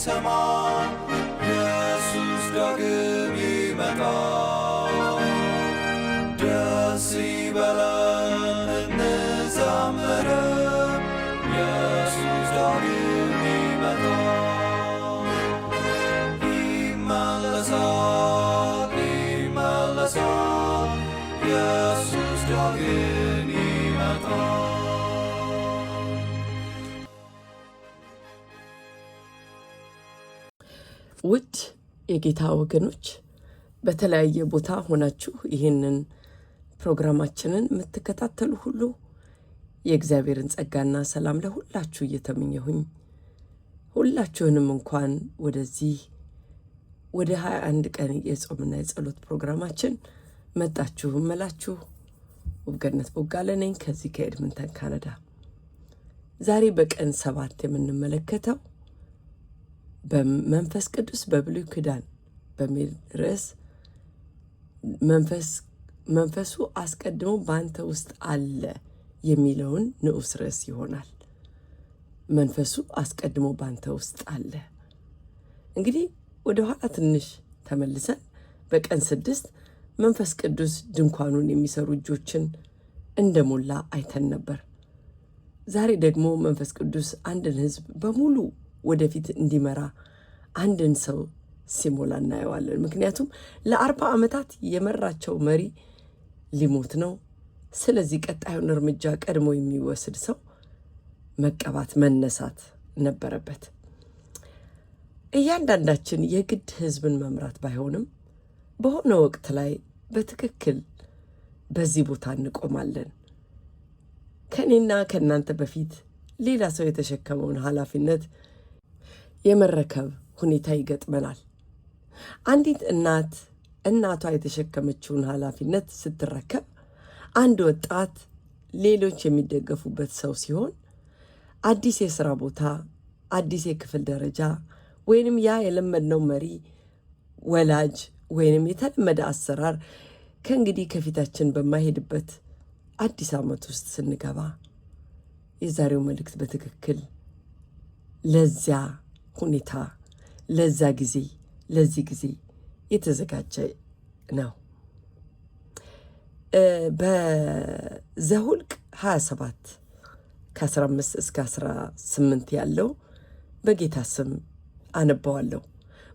ሊሰማ ኢየሱስ ዳግም ይመጣል። ደስ ይበለን እንዘምር ኢየሱስ ዳግም ይመጣል። ይመለሳል ይመለሳል ኢየሱስ ዳግም ይመጣል። ውድ የጌታ ወገኖች በተለያየ ቦታ ሆናችሁ ይህንን ፕሮግራማችንን የምትከታተሉ ሁሉ የእግዚአብሔርን ጸጋና ሰላም ለሁላችሁ እየተመኘሁኝ ሁላችሁንም እንኳን ወደዚህ ወደ 21 ቀን የጾምና የጸሎት ፕሮግራማችን መጣችሁ እመላችሁ። ውብገነት ቦጋለ ነኝ ከዚህ ከኤድመንተን ካናዳ። ዛሬ በቀን 7 የምንመለከተው በመንፈስ ቅዱስ በብሉይ ኪዳን በሚል ርዕስ መንፈሱ አስቀድሞ በአንተ ውስጥ አለ የሚለውን ንዑስ ርዕስ ይሆናል። መንፈሱ አስቀድሞ በአንተ ውስጥ አለ። እንግዲህ ወደ ኋላ ትንሽ ተመልሰን በቀን 6 መንፈስ ቅዱስ ድንኳኑን የሚሰሩ እጆችን እንደሞላ አይተን ነበር። ዛሬ ደግሞ መንፈስ ቅዱስ አንድን ሕዝብ በሙሉ ወደፊት እንዲመራ አንድን ሰው ሲሞላ እናየዋለን። ምክንያቱም ለ40 ዓመታት የመራቸው መሪ ሊሞት ነው። ስለዚህ ቀጣዩን እርምጃ ቀድሞ የሚወስድ ሰው መቀባት መነሳት ነበረበት። እያንዳንዳችን የግድ ሕዝብን መምራት ባይሆንም በሆነ ወቅት ላይ በትክክል በዚህ ቦታ እንቆማለን። ከእኔና ከእናንተ በፊት ሌላ ሰው የተሸከመውን ኃላፊነት የመረከብ ሁኔታ ይገጥመናል። አንዲት እናቷ የተሸከመችውን ኃላፊነት ስትረከብ አንድ ወጣት ሌሎች የሚደገፉበት ሰው ሲሆን አዲስ የሥራ ቦታ፣ አዲስ የክፍል ደረጃ ወይንም ያ የለመድነው መሪ ወላጅ ወይንም የተለመደ አሰራር ከእንግዲህ ከፊታችን በማይሄድበት አዲስ ዓመት ውስጥ ስንገባ የዛሬው መልእክት በትክክል ለዚያ ሁኔታ ለዚህ ጊዜ የተዘጋጀ ነው። በዘኍልቍ 27 ከ15 እስከ 18 ያለው በጌታ ስም አነባዋለሁ።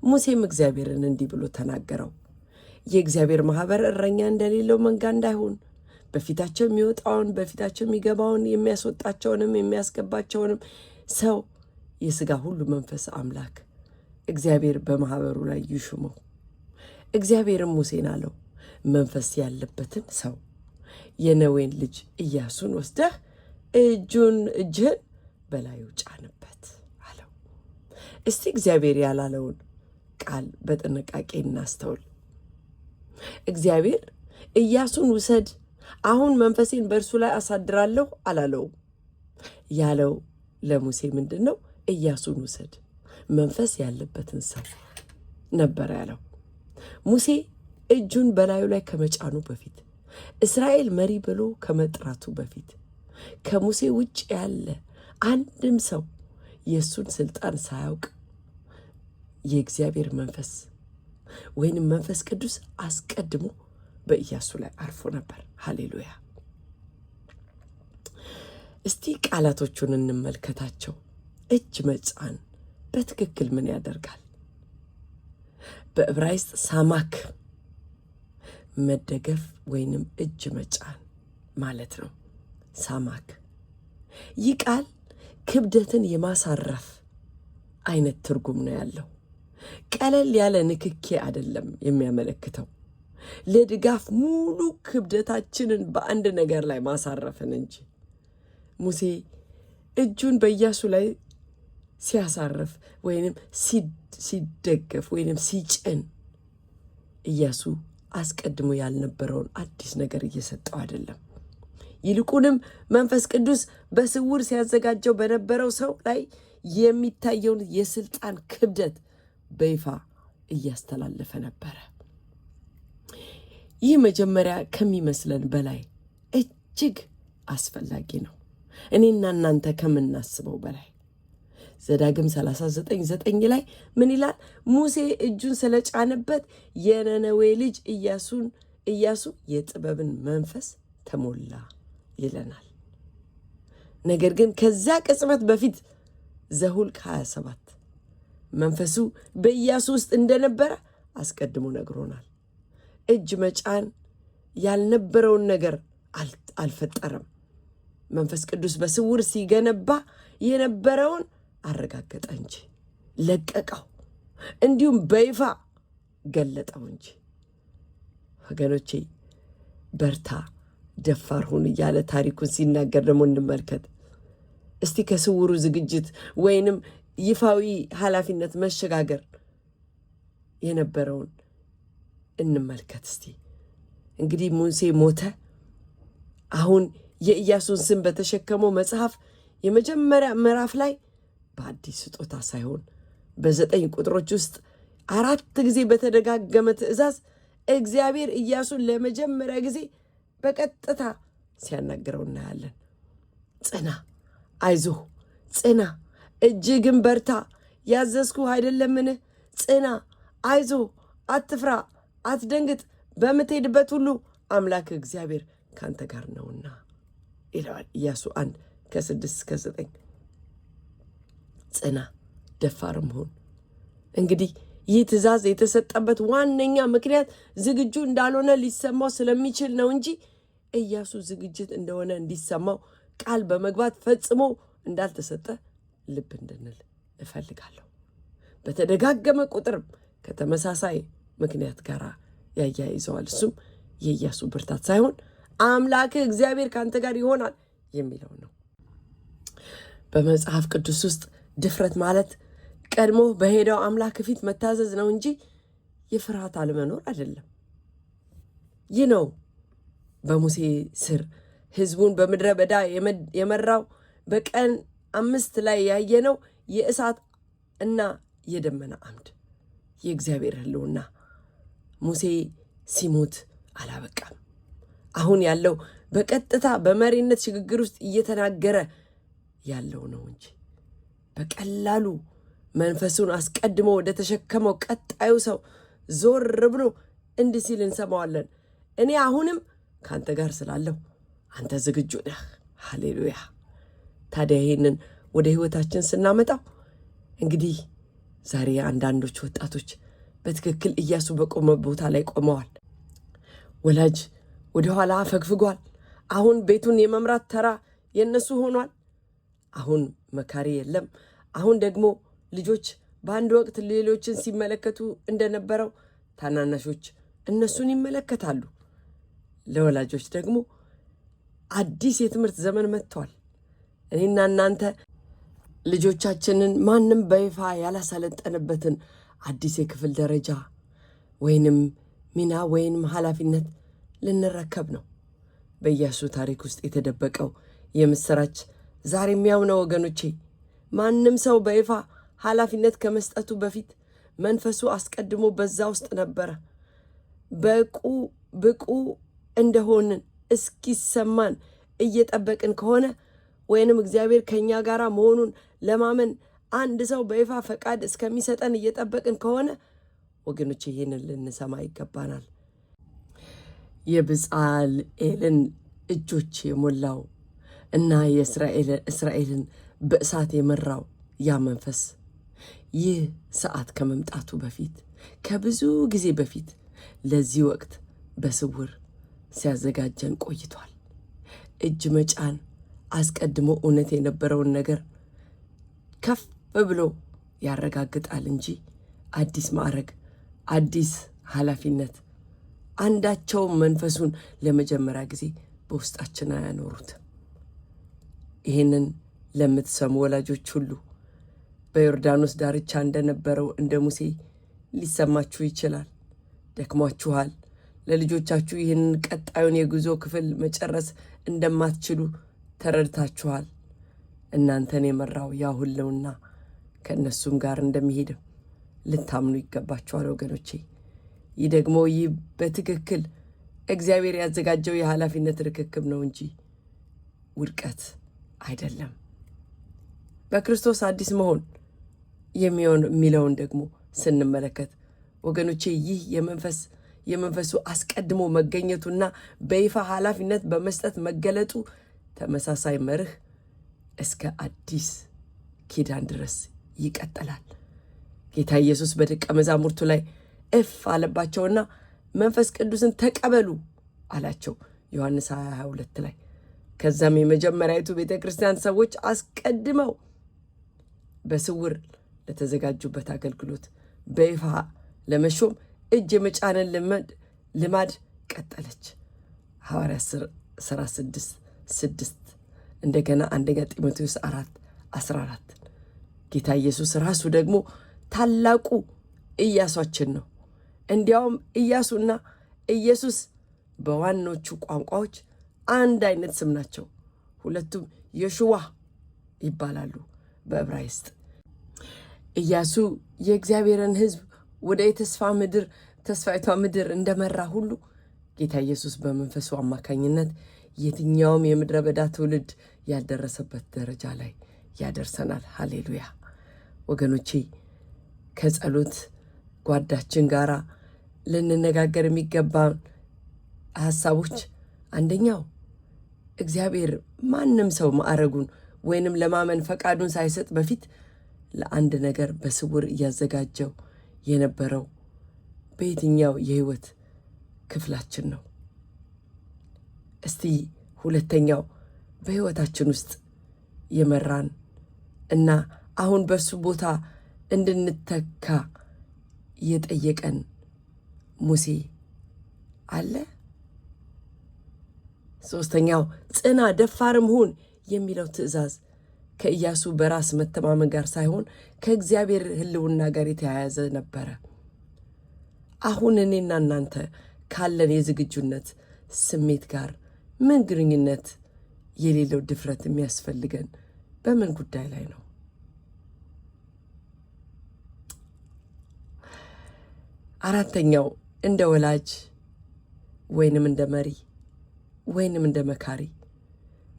ሙሴም እግዚአብሔርን እንዲህ ብሎ ተናገረው። የእግዚአብሔር ማኅበር እረኛ እንደሌለው መንጋ እንዳይሆን በፊታቸው የሚወጣውን በፊታቸው የሚገባውን የሚያስወጣቸውንም የሚያስገባቸውንም ሰው የሥጋ ሁሉ መንፈስ አምላክ እግዚአብሔር በማኅበሩ ላይ ይሹመው። እግዚአብሔርም ሙሴን አለው፣ መንፈስ ያለበትን ሰው የነዌን ልጅ ኢያሱን ወስደህ እጅህን በላዩ ጫንበት አለው። እስቲ እግዚአብሔር ያላለውን ቃል በጥንቃቄ እናስተውል። እግዚአብሔር ኢያሱን ውሰድ፣ አሁን መንፈሴን በእርሱ ላይ አሳድራለሁ አላለውም። ያለው ለሙሴ ምንድን ነው? ኢያሱን ውሰድ፣ መንፈስ ያለበትን ሰው ነበር ያለው። ሙሴ እጁን በላዩ ላይ ከመጫኑ በፊት እስራኤል መሪ ብሎ ከመጥራቱ በፊት ከሙሴ ውጭ ያለ አንድም ሰው የእሱን ስልጣን ሳያውቅ የእግዚአብሔር መንፈስ ወይንም መንፈስ ቅዱስ አስቀድሞ በኢያሱ ላይ አርፎ ነበር። ሃሌሉያ። እስቲ ቃላቶቹን እንመልከታቸው። እጅ መጫን በትክክል ምን ያደርጋል? በዕብራይስጥ ሳማክ መደገፍ ወይንም እጅ መጫን ማለት ነው። ሳማክ ይህ ቃል ክብደትን የማሳረፍ አይነት ትርጉም ነው ያለው። ቀለል ያለ ንክኬ አይደለም የሚያመለክተው፣ ለድጋፍ ሙሉ ክብደታችንን በአንድ ነገር ላይ ማሳረፍን እንጂ። ሙሴ እጁን በኢያሱ ላይ ሲያሳርፍ ወይንም ሲደገፍ ወይንም ሲጭን ኢያሱ አስቀድሞ ያልነበረውን አዲስ ነገር እየሰጠው አይደለም። ይልቁንም መንፈስ ቅዱስ በስውር ሲያዘጋጀው በነበረው ሰው ላይ የሚታየውን የስልጣን ክብደት በይፋ እያስተላለፈ ነበረ። ይህ መጀመሪያ ከሚመስለን በላይ እጅግ አስፈላጊ ነው። እኔና እናንተ ከምናስበው በላይ ዘዳግም 39:9 ላይ ምን ይላል? ሙሴ እጁን ስለጫነበት የነነዌ ልጅ ኢያሱ የጥበብን መንፈስ ተሞላ ይለናል። ነገር ግን ከዛ ቅጽበት በፊት ዘኍልቍ 27 መንፈሱ በኢያሱ ውስጥ እንደነበረ አስቀድሞ ነግሮናል። እጅ መጫን ያልነበረውን ነገር አልፈጠረም። መንፈስ ቅዱስ በስውር ሲገነባ የነበረውን አረጋገጠ እንጂ ለቀቀው፣ እንዲሁም በይፋ ገለጠው እንጂ። ወገኖቼ በርታ፣ ደፋር ሁን እያለ ታሪኩን ሲናገር ደግሞ እንመልከት እስቲ። ከስውሩ ዝግጅት ወይንም ይፋዊ ኃላፊነት መሸጋገር የነበረውን እንመልከት እስቲ። እንግዲህ ሙሴ ሞተ። አሁን የኢያሱን ስም በተሸከመው መጽሐፍ የመጀመሪያ ምዕራፍ ላይ በአዲስ ስጦታ ሳይሆን በ9 ቁጥሮች ውስጥ 4 ጊዜ በተደጋገመ ትእዛዝ እግዚአብሔር ኢያሱን ለመጀመሪያ ጊዜ በቀጥታ ሲያናግረው እናያለን። ጽና፣ አይዞህ፣ ጽና፣ እጅግም በርታ፣ ያዘዝኩህ አይደለምን? ጽና፣ አይዞህ፣ አትፍራ፣ አትደንግጥ፣ በምትሄድበት ሁሉ አምላክ እግዚአብሔር ካንተ ጋር ነውና ይለዋል። ኢያሱ 1:6-9 ጽና፣ ደፋርም ሁን። እንግዲህ ይህ ትእዛዝ የተሰጠበት ዋነኛ ምክንያት ዝግጁ እንዳልሆነ ሊሰማው ስለሚችል ነው እንጂ ኢያሱ ዝግጅት እንደሆነ እንዲሰማው ቃል በመግባት ፈጽሞ እንዳልተሰጠ ልብ እንድንል እፈልጋለሁ። በተደጋገመ ቁጥርም ከተመሳሳይ ምክንያት ጋር ያያይዘዋል። እሱም የኢያሱ ብርታት ሳይሆን አምላክ እግዚአብሔር ካንተ ጋር ይሆናል የሚለው ነው። በመጽሐፍ ቅዱስ ውስጥ ድፍረት ማለት ቀድሞ በሄደው አምላክ ፊት መታዘዝ ነው እንጂ የፍርሃት አለመኖር አይደለም። ይህ ነው በሙሴ ስር ሕዝቡን በምድረ በዳ የመራው በቀን 5 ላይ ያየነው የእሳት እና የደመና አምድ የእግዚአብሔር ሕልውና። ሙሴ ሲሞት አላበቃም። አሁን ያለው በቀጥታ በመሪነት ሽግግር ውስጥ እየተናገረ ያለው ነው እንጂ በቀላሉ መንፈሱን አስቀድሞ ወደ ተሸከመው ቀጣዩ ሰው ዞር ብሎ እንዲህ ሲል እንሰማዋለን። እኔ አሁንም ከአንተ ጋር ስላለሁ አንተ ዝግጁ ነህ። ሃሌሉያ። ታዲያ ይህንን ወደ ሕይወታችን ስናመጣው እንግዲህ ዛሬ አንዳንዶች ወጣቶች በትክክል ኢያሱ በቆመ ቦታ ላይ ቆመዋል። ወላጅ ወደ ኋላ አፈግፍጓል። አሁን ቤቱን የመምራት ተራ የነሱ ሆኗል። አሁን መካሪ የለም። አሁን ደግሞ ልጆች በአንድ ወቅት ሌሎችን ሲመለከቱ እንደነበረው ታናናሾች እነሱን ይመለከታሉ። ለወላጆች ደግሞ አዲስ የትምህርት ዘመን መጥቷል። እኔና እናንተ ልጆቻችንን ማንም በይፋ ያላሰለጠነበትን አዲስ የክፍል ደረጃ ወይንም ሚና ወይንም ኃላፊነት ልንረከብ ነው። በኢያሱ ታሪክ ውስጥ የተደበቀው የምስራች ዛሬም ያው ነው ወገኖቼ። ማንም ሰው በይፋ ኃላፊነት ከመስጠቱ በፊት መንፈሱ አስቀድሞ በዛ ውስጥ ነበረ። ብቁ እንደሆንን እስኪሰማን እየጠበቅን ከሆነ ወይንም እግዚአብሔር ከኛ ጋር መሆኑን ለማመን አንድ ሰው በይፋ ፈቃድ እስከሚሰጠን እየጠበቅን ከሆነ ወገኖቼ ይህንን ልንሰማ ይገባናል። የብጻልኤልን እጆች የሞላው እና እስራኤልን በእሳት የመራው ያ መንፈስ ይህ ሰዓት ከመምጣቱ በፊት ከብዙ ጊዜ በፊት ለዚህ ወቅት በስውር ሲያዘጋጀን ቆይቷል። እጅ መጫን አስቀድሞ እውነት የነበረውን ነገር ከፍ ብሎ ያረጋግጣል እንጂ አዲስ ማዕረግ፣ አዲስ ኃላፊነት አንዳቸውም መንፈሱን ለመጀመሪያ ጊዜ በውስጣችን አያኖሩትም። ይህንን ለምትሰሙ ወላጆች ሁሉ በዮርዳኖስ ዳርቻ እንደነበረው እንደ ሙሴ ሊሰማችሁ ይችላል። ደክሟችኋል። ለልጆቻችሁ ይህንን ቀጣዩን የጉዞ ክፍል መጨረስ እንደማትችሉ ተረድታችኋል። እናንተን የመራው ያ ሁሉና ከእነሱም ጋር እንደሚሄድም ልታምኑ ይገባችኋል ወገኖቼ። ይህ ደግሞ በትክክል እግዚአብሔር ያዘጋጀው የኃላፊነት ርክክብ ነው እንጂ ውድቀት አይደለም። በክርስቶስ አዲስ መሆን የሚለውን ደግሞ ስንመለከት ወገኖቼ ይህ የመንፈሱ አስቀድሞ መገኘቱና በይፋ ኃላፊነት በመስጠት መገለጡ ተመሳሳይ መርህ እስከ አዲስ ኪዳን ድረስ ይቀጥላል። ጌታ ኢየሱስ በደቀ መዛሙርቱ ላይ እፍ አለባቸውና መንፈስ ቅዱስን ተቀበሉ አላቸው ዮሐንስ 22 ላይ። ከዛም የመጀመሪያዊቱ ቤተ ክርስቲያን ሰዎች አስቀድመው በስውር ለተዘጋጁበት አገልግሎት በይፋ ለመሾም እጅ የመጫንን ልማድ ቀጠለች። ሐዋርያት ሥራ 6:6 እንደገና አንደኛ ጢሞቴዎስ 4:14 ጌታ ኢየሱስ ራሱ ደግሞ ታላቁ ኢያሱአችን ነው። እንዲያውም ኢያሱና ኢየሱስ በዋኖቹ ቋንቋዎች አንድ አይነት ስም ናቸው። ሁለቱም የሹዋ ይባላሉ በዕብራይስጥ። ኢያሱ የእግዚአብሔርን ሕዝብ ወደ ተስፋይቷ ምድር እንደመራ ሁሉ ጌታ ኢየሱስ በመንፈሱ አማካኝነት የትኛውም የምድረ በዳ ትውልድ ያልደረሰበት ደረጃ ላይ ያደርሰናል። ሃሌሉያ ወገኖቼ፣ ከጸሎት ጓዳችን ጋር ልንነጋገር የሚገባ ሐሳቦች አንደኛው እግዚአብሔር ማንም ሰው ማዕረጉን ወይንም ለማመን ፈቃዱን ሳይሰጥ በፊት ለአንድ ነገር በስውር እያዘጋጀው የነበረው በየትኛው የህይወት ክፍላችን ነው? እስቲ ሁለተኛው በህይወታችን ውስጥ የመራን እና አሁን በሱ ቦታ እንድንተካ የጠየቀን ሙሴ አለ? ሶስተኛው ጽና ደፋርም ሁን የሚለው ትእዛዝ ከኢያሱ በራስ መተማመን ጋር ሳይሆን ከእግዚአብሔር ሕልውና ጋር የተያያዘ ነበረ። አሁን እኔና እናንተ ካለን የዝግጁነት ስሜት ጋር ምን ግንኙነት የሌለው ድፍረት የሚያስፈልገን በምን ጉዳይ ላይ ነው? አራተኛው እንደ ወላጅ ወይንም እንደ መሪ ወይንም እንደ መካሪ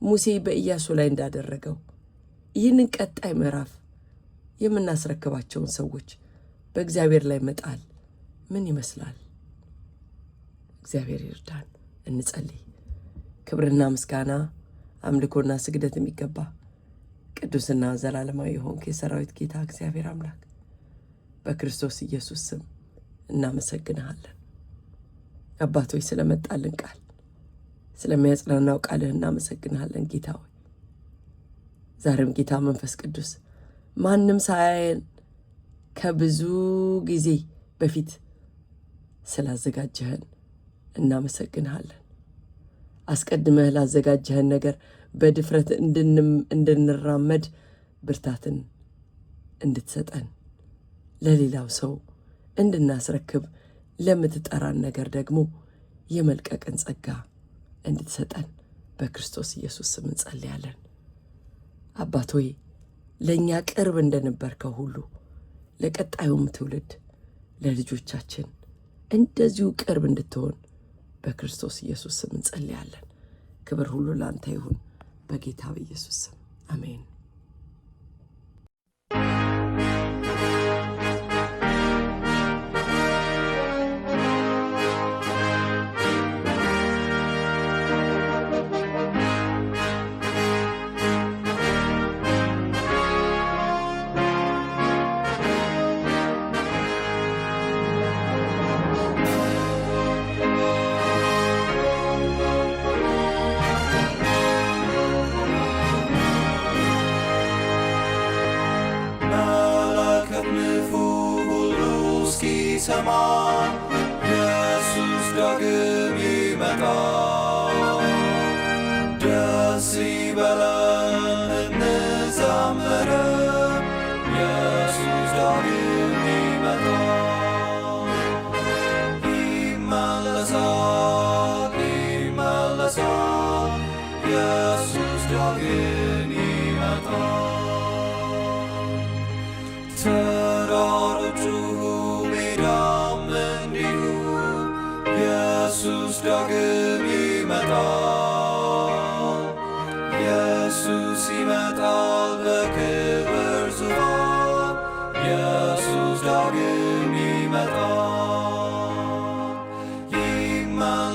ሙሴ በኢያሱ ላይ እንዳደረገው ይህንን ቀጣይ ምዕራፍ የምናስረክባቸውን ሰዎች በእግዚአብሔር ላይ መጣል ምን ይመስላል? እግዚአብሔር ይርዳን። እንጸልይ። ክብርና ምስጋና አምልኮና ስግደት የሚገባ ቅዱስና ዘላለማዊ የሆንክ የሰራዊት ጌታ እግዚአብሔር አምላክ በክርስቶስ ኢየሱስ ስም እናመሰግንሃለን። አባቶች ስለመጣልን ቃል ስለሚያጽናናው ቃልህ እናመሰግንሃለን ጌታ ሆይ። ዛሬም ጌታ መንፈስ ቅዱስ ማንም ሳያየን ከብዙ ጊዜ በፊት ስላዘጋጀህን እናመሰግንሃለን። አስቀድመህ ላዘጋጀህን ነገር በድፍረት እንድንራመድ ብርታትን እንድትሰጠን ለሌላው ሰው እንድናስረክብ ለምትጠራን ነገር ደግሞ የመልቀቅን ጸጋ እንድትሰጠን በክርስቶስ ኢየሱስ ስም እንጸልያለን። አባት ሆይ ለእኛ ቅርብ እንደነበርከው ሁሉ ለቀጣዩም ትውልድ ለልጆቻችን እንደዚሁ ቅርብ እንድትሆን በክርስቶስ ኢየሱስ ስም እንጸልያለን። ክብር ሁሉ ለአንተ ይሁን በጌታ በኢየሱስ ስም አሜን። ሰማ ኢየሱስ ዳግም ይመጣል። ደስ ይበለን እንዘምር፣ ኢየሱስ ዳግም ይመጣል። ይመለሳል ኢየሱስ ዳግም ይመጣል። ተራሮቹ ኢየሱስ ዳግም ይመጣል። ኢየሱስ ይመጣል በክብር ዙፋን። ዳግም ይመጣል።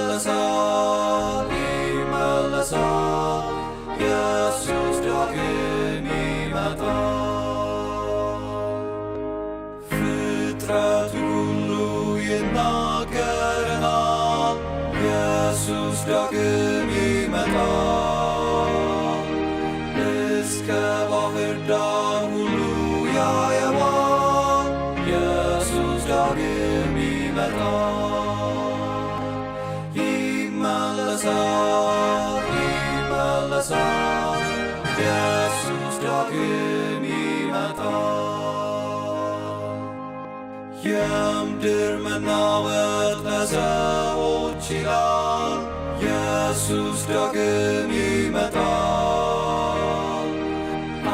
ይመለሳል፣ ይመለሳል፣ ኢየሱስ ዳግም ይመጣል። ፍጥረቱ ሁሉ ይናገረናል፣ ኢየሱስ ዳግም ይመጣል። እስከ ባህር ዳር ሁሉ ያየዋል፣ ኢየሱስ ዳግም ይመጣል። ይመለሳል፣ ይመለሳል፣ ኢየሱስ ዳግም ይመጣል። የምድር መናወጥ ለሰዎች ይላል፣ ኢየሱስ ዳግም ይመጣል።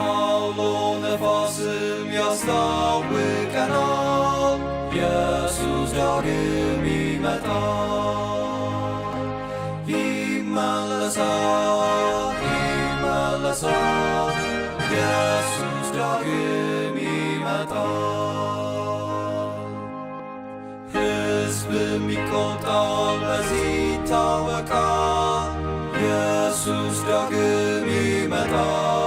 አውሎ ነፋስም ያስታውቀናል፣ ኢየሱስ ዳግም ይመጣል። ይመለሳል፣ ይመለሳል፣ ኢየሱስ ዳግም ይመጣል። ሕዝብም ይቆጣል፣ በዚህ ይታወቃል፣ ኢየሱስ ዳግም ይመጣል።